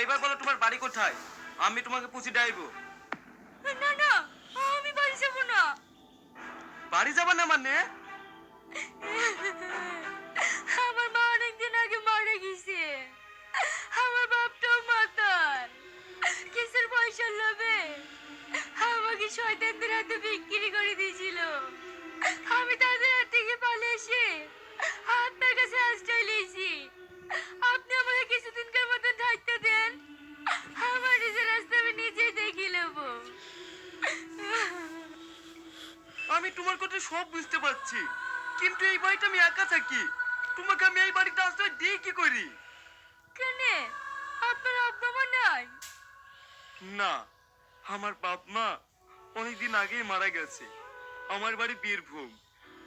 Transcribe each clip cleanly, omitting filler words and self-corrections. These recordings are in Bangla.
এইবার বলো তোমার বাড়ি কোথায়, আমি তোমাকে পুষি ডাইবো। না না, আমি বাড়ি যাব না। বাড়ি যাবা না মানে? আমার মা অনেকদিন আগে মারা গেছে। আমার বাপটাও মাতাল। কিসের পয়সার লোভে আমাকে শয়তানদের হাতে বিক্রি করে দিয়েছিল। আমি তাদের হাত থেকে পালিয়ে এসে আপনার কাছে আশ্রয় নিয়েছি। আপনি আমাকে কিছুদিনকার মতন থাকতে দেন, আমার নিজের রাস্তা আমি নিজেই দেখে নেবো। আমি তোমার কথা সব বুঝতে পারছি, কিন্তু এই বাড়িতে আমি একা থাকি, তোমাকে আমি এই বাড়িতে আশ্রয় দিই কি করি? কেন, আপনার আব্বা মা নাই? না, আমার বাপ মা অনেকদিন আগেই মারা গেছে। আমার বাড়ি বীরভূম,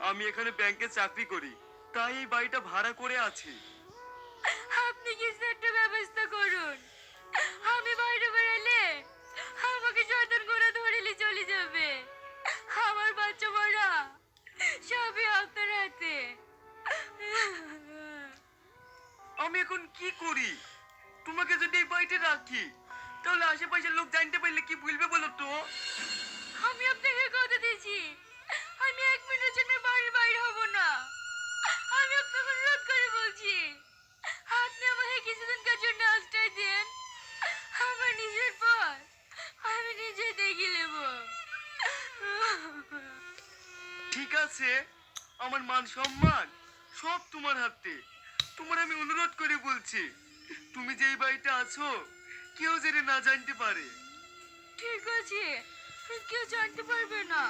আমি এখানে ব্যাংকে চাকরি করি, তাই এই বাড়িটা ভাড়া করে আছি। আপনি কিছু একটা ব্যবস্থা করুন। আমি বাইরে বেরোলে আমাকে শয়তান করে ধরেলে চলে যাবে। আমার বাচ্চা বড়া সবই আপনার হাতে। আমি এখন কি করি? তোমাকে যদি এই বাড়িতে রাখি, তাহলে আশেপাশের লোক জানতে পারলে কি বলবে বলো তো? আমি আপনাকে কথা দিয়েছি, আমি 1 মিনিটের জন্য বাড়ির বাইরে হব না। আমি আপনাকে অনুরোধ করে বলছি, আপনি আমাকে কিছুদিনকার জন্য আশ্রয় দেন। আমার নিজের পথ আমি নিজে দেখে নেব। ঠিক আছে, আমার মান সম্মান সব তোমার হাতে। তোমার আমি অনুরোধ করে বলছি, তুমি যে এই বাড়িতে আছো কেউ যেন না জানতে পারে। ঠিক আছে, কেউ জানতে পারবে না।